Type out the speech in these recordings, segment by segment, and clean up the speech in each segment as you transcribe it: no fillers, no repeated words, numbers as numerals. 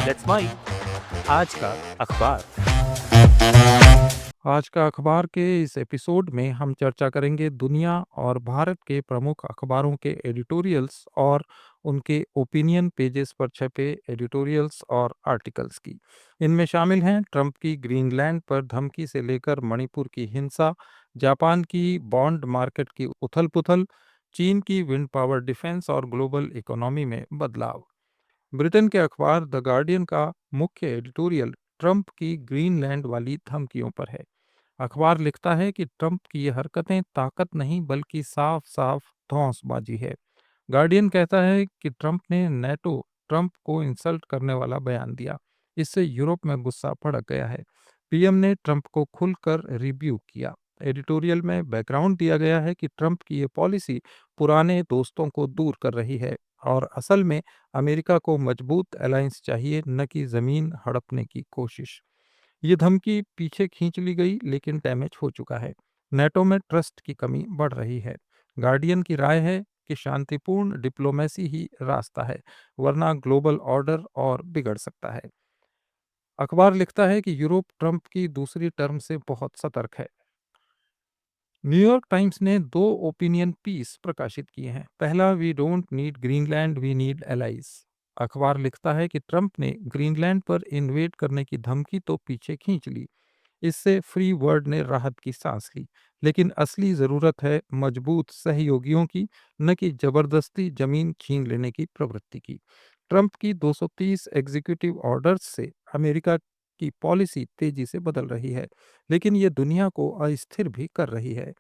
Let's माई आज का अखबार। आज का अखबार के इस एपिसोड में हम चर्चा करेंगे दुनिया और भारत के प्रमुख अखबारों के एडिटोरियल्स और उनके ओपिनियन पेजेस पर छपे एडिटोरियल्स और आर्टिकल्स की। इनमें शामिल हैं ट्रंप की ग्रीनलैंड पर धमकी से लेकर मणिपुर की हिंसा, जापान की बॉन्ड मार्केट की उथल-पुथल, चीन की विंड पावर डिफेंस और ग्लोबल इकोनॉमी में बदलाव। ब्रिटेन के अखबार द गार्डियन का मुख्य एडिटोरियल ट्रंप की ग्रीनलैंड वाली धमकियों पर है। अखबार लिखता है कि ट्रंप की ये हरकतें ताकत नहीं बल्कि साफ साफ धौंसबाजी है। गार्डियन कहता है कि ट्रंप ने नेटो ट्रंप को इंसल्ट करने वाला बयान दिया। इससे यूरोप में गुस्सा भड़क गया है। पीएम ने ट्रंप को खुलकर रिब्यूक किया। एडिटोरियल में बैकग्राउंड दिया गया है कि ट्रंप की ये पॉलिसी पुराने दोस्तों को दूर कर रही है और असल में अमेरिका को मजबूत अलायंस चाहिए, न कि जमीन हड़पने की कोशिश। ये धमकी पीछे खींच ली गई लेकिन डैमेज हो चुका है। नेटो में ट्रस्ट की कमी बढ़ रही है। गार्डियन की राय है कि शांतिपूर्ण डिप्लोमेसी ही रास्ता है, वरना ग्लोबल ऑर्डर और बिगड़ सकता है। अखबार लिखता है कि यूरोप ट्रंप की दूसरी टर्म से बहुत सतर्क है। न्यूयॉर्क टाइम्स ने दो ओपिनियन पीस प्रकाशित किए हैं। पहला, we don't need Greenland, we need allies. अखबार लिखता है कि ट्रंप ने ग्रीनलैंड पर इन्वेड करने की धमकी तो पीछे खींच ली, इससे फ्री वर्ल्ड ने राहत की सांस ली, लेकिन असली जरूरत है मजबूत सहयोगियों की, न कि जबरदस्ती जमीन छीन लेने की प्रवृत्ति की। ट्रंप की 230 एग्जीक्यूटिव ऑर्डर्स से अमेरिका की पॉलिसी तेजी से बदल रही है, लेकिन ये दुनिया को अस्थिर भी कर रही है।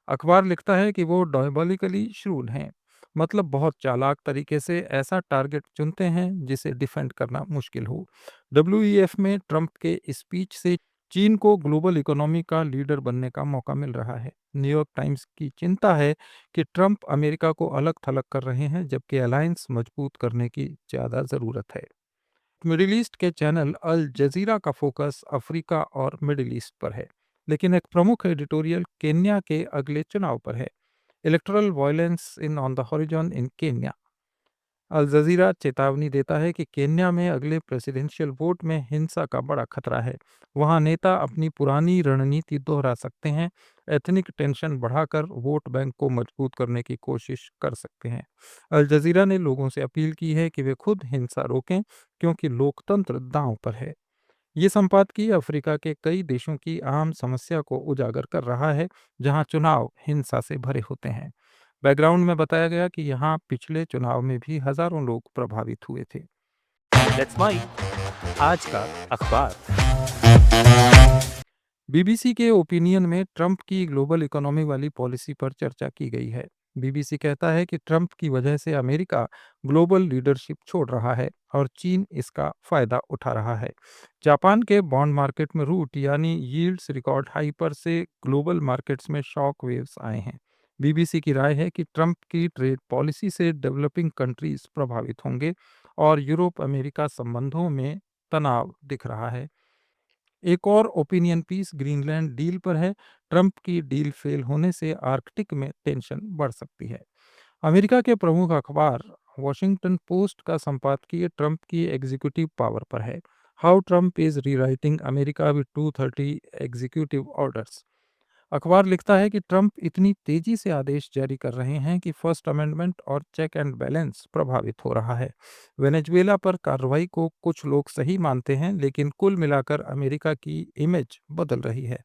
अखबार लिखता है कि वो डायबॉलिकली श्रूड हैं, मतलब बहुत चालाक तरीके से ऐसा टारगेट चुनते हैं जिसे डिफेंड करना मुश्किल हो। डब्ल्यूईएफ में ट्रंप के स्पीच से चीन को ग्लोबल इकोनॉमी का लीडर बनने का मौका मिल रहा है। न्यूयॉर्क टाइम्स की चिंता है कि ट्रंप अमेरिका को अलग थलग कर रहे हैं, जबकि अलायंस मजबूत करने की ज़्यादा ज़रूरत है। मिडिल ईस्ट के चैनल अल जजीरा का फोकस अफ्रीका और मिडिल ईस्ट पर है, लेकिन एक प्रमुख एडिटोरियल केन्या के अगले चुनाव पर है। Electoral violence in on the horizon in Kenya. Al Jazeera चेतावनी देता है कि केन्या में अगले प्रेसिडेंशियल वोट में हिंसा का बड़ा खतरा है। वहां नेता अपनी पुरानी रणनीति दोहरा सकते हैं, एथनिक टेंशन बढ़ाकर वोट बैंक को मजबूत करने की कोशिश कर सकते हैं। अल जजीरा ने लोगों से अपील की है कि वे खुद हिंसा रोकें, क्योंकि लोकतंत्र दांव पर है। ये संपादकीय अफ्रीका के कई देशों की आम समस्या को उजागर कर रहा है, जहां चुनाव हिंसा से भरे होते हैं। बैकग्राउंड में बताया गया कि यहाँ पिछले चुनाव में भी हजारों लोग प्रभावित हुए थे। लेट्स माई आज का अखबार। बीबीसी के ओपिनियन में ट्रंप की ग्लोबल इकोनॉमी वाली पॉलिसी पर चर्चा की गई है। बीबीसी कहता है कि ट्रंप की वजह से अमेरिका ग्लोबल लीडरशिप छोड़ रहा है और चीन इसका फायदा उठा रहा है। जापान के बॉन्ड मार्केट में रूट यानी यील्ड्स रिकॉर्ड हाई पर से ग्लोबल मार्केट्स में शॉक वेव्स आए हैं। बीबीसी की राय है कि ट्रंप की ट्रेड पॉलिसी से डेवलपिंग कंट्रीज प्रभावित होंगे और यूरोप अमेरिका संबंधों में तनाव दिख रहा है। एक और ओपिनियन पीस ग्रीनलैंड डील पर है। ट्रंप की डील फेल होने से आर्कटिक में टेंशन बढ़ सकती है। अमेरिका के प्रमुख अखबार वॉशिंगटन पोस्ट का संपादकीय ट्रंप की एग्जीक्यूटिव पावर पर है। How Trump is rewriting America with 230 executive orders. अखबार लिखता है कि ट्रंप इतनी तेजी से आदेश जारी कर रहे हैं कि फर्स्ट अमेंडमेंट और चेक एंड बैलेंस प्रभावित हो रहा है। वेनेजुएला पर कार्रवाई को कुछ लोग सही मानते हैं, लेकिन कुल मिलाकर अमेरिका की इमेज बदल रही है।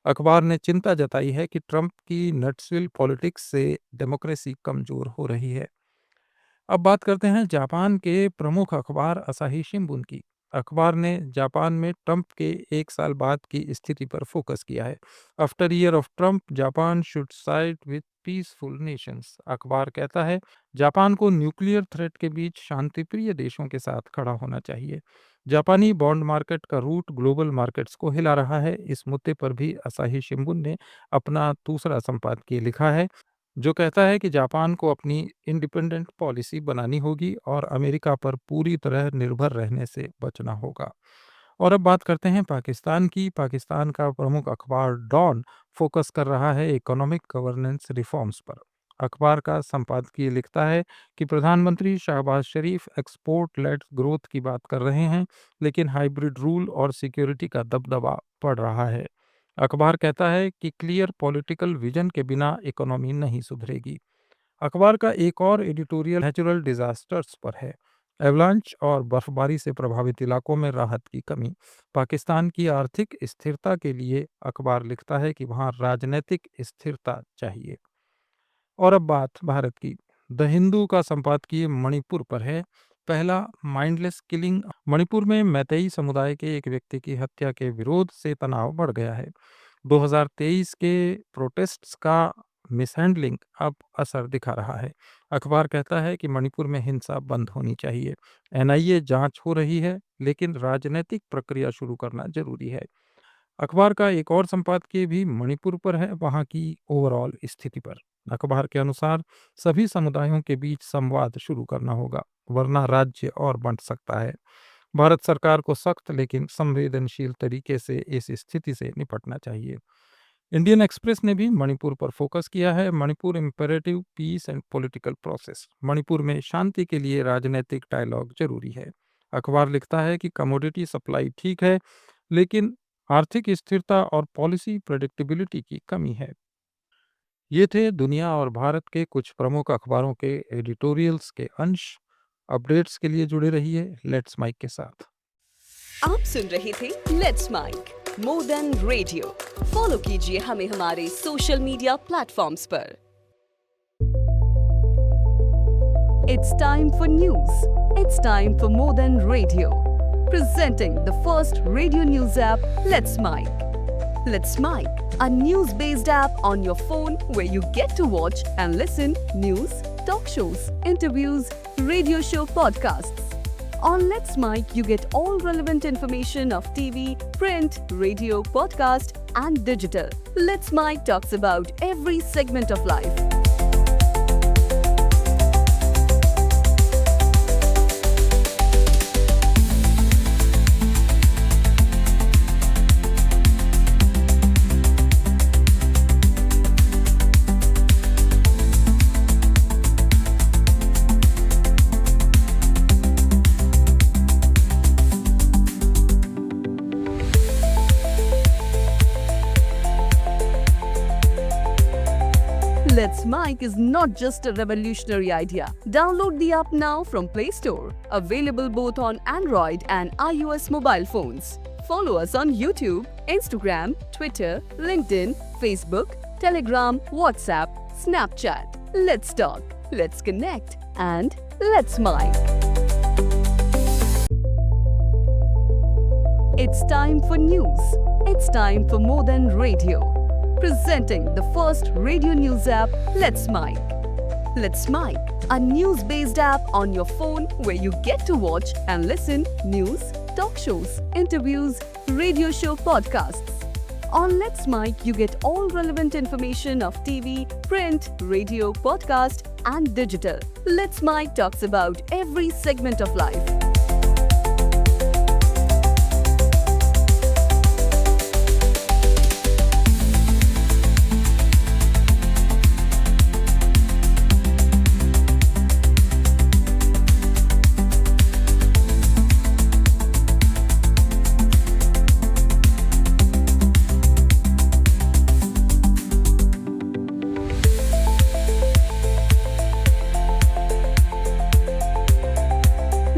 अखबार ने चिंता जताई है कि ट्रंप की नट्सविल पॉलिटिक्स से डेमोक्रेसी कमजोर हो रही है। अब बात करते हैं जापान के प्रमुख अखबार असाही शिंबुन की। अखबार ने जापान में ट्रंप के एक साल बाद की स्थिति पर फोकस किया है। After year of Trump, Japan should side with peaceful Nations. अखबार कहता है जापान को न्यूक्लियर थ्रेट के बीच शांतिप्रिय देशों के साथ खड़ा होना चाहिए। जापानी बॉन्ड मार्केट का रूट ग्लोबल मार्केट्स को हिला रहा है। इस मुद्दे पर भी असाही शिंबुन ने अपना दूसरा संपादकीय लिखा है, जो कहता है कि जापान को अपनी इंडिपेंडेंट पॉलिसी बनानी होगी और अमेरिका पर पूरी तरह निर्भर रहने से बचना होगा। और अब बात करते हैं पाकिस्तान की। पाकिस्तान का प्रमुख अखबार डॉन फोकस कर रहा है इकोनॉमिक गवर्नेंस रिफॉर्म्स पर। अखबार का संपादकीय लिखता है कि प्रधानमंत्री शहबाज शरीफ एक्सपोर्ट लेड ग्रोथ की बात कर रहे हैं, लेकिन हाइब्रिड रूल और सिक्योरिटी का दबदबा पड़ रहा है। अखबार कहता है कि क्लियर पॉलिटिकल विजन के बिना इकोनॉमी नहीं सुधरेगी। अखबार का एक और एडिटोरियल नेचुरल डिजास्टर्स पर है। एवलांच और बर्फबारी से प्रभावित इलाकों में राहत की कमी। पाकिस्तान की आर्थिक स्थिरता के लिए अखबार लिखता है कि वहां राजनीतिक स्थिरता चाहिए। और अब बात भारत की। द हिंदू का संपादकीय मणिपुर पर है। पहला माइंडलेस किलिंग। मणिपुर में मैतेई समुदाय के एक व्यक्ति की हत्या के विरोध से तनाव बढ़ गया है। 2023 के प्रोटेस्ट्स का मिसहैंडलिंग अब असर दिखा रहा है। अखबार कहता है कि मणिपुर में हिंसा बंद होनी चाहिए। एनआईए जांच हो रही है, लेकिन राजनीतिक प्रक्रिया शुरू करना जरूरी है। अखबार का एक और संपादकीय भी मणिपुर पर है, वहां की ओवरऑल स्थिति पर। अखबार के अनुसार सभी समुदायों के बीच संवाद शुरू करना होगा, वरना राज्य और बंट सकता है। भारत सरकार को सख्त लेकिन संवेदनशील तरीके से इस स्थिति से निपटना चाहिए। इंडियन एक्सप्रेस ने भी मणिपुर पर फोकस किया है। Manipur imperative peace and political process. Manipur में शांति के लिए राजनीतिक डायलॉग जरूरी है। अखबार लिखता है कि कमोडिटी सप्लाई ठीक है, लेकिन आर्थिक स्थिरता और पॉलिसी प्रेडिक्टेबिलिटी की कमी है। ये थे दुनिया और भारत के कुछ प्रमुख अखबारों के एडिटोरियल्स के अंश। अपडेट्स के लिए जुड़े रहिए लेट्स माइक के साथ। आप सुन रहे थे let's mic more than radio. Follow कीजिए हमें हमारे सोशल मीडिया प्लेटफॉर्म्स पर। It's time for news. It's time for more than radio. Presenting the first radio news app, Let's Mike. Let's Mike, a news-based app on your phone where you get to watch and listen news, talk shows, interviews, radio show podcasts. On Let's Mike, you get all relevant information of TV, print, radio, podcast, and digital. Let's Mike talks about every segment of life. Let's Mike is not just a revolutionary idea. Download the app now from Play Store. Available both on Android and iOS mobile phones. Follow us on YouTube, Instagram, Twitter, LinkedIn, Facebook, Telegram, WhatsApp, Snapchat. Let's talk, let's connect, and let's Mike. It's time for news. It's time for more than radio. Presenting the first radio news app, Let's Mike. Let's Mike, a news-based app on your phone where you get to watch and listen news, talk shows, interviews, radio show podcasts. On Let's Mike, you get all relevant information of TV, print, radio, podcast, and digital. Let's Mike talks about every segment of life.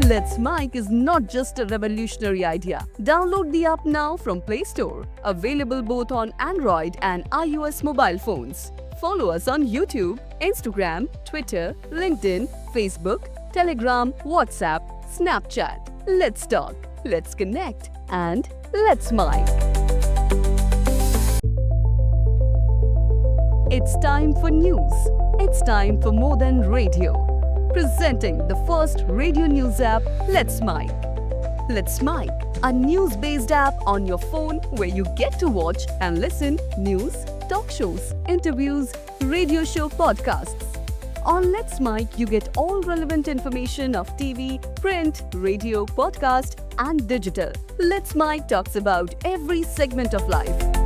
Let's Mike is not just a revolutionary idea. Download the app now from Play Store. Available both on Android and iOS mobile phones. Follow us on YouTube, Instagram, Twitter, LinkedIn, Facebook, Telegram, WhatsApp, Snapchat. Let's talk, let's connect, and let's Mike. It's time for news. It's time for more than radio. Presenting the first radio news app, Let's Mike. Let's Mike, a news-based app on your phone where you get to watch and listen news, talk shows, interviews, radio show podcasts. On Let's Mike, you get all relevant information of TV, print, radio, podcast, and digital. Let's Mike talks about every segment of life.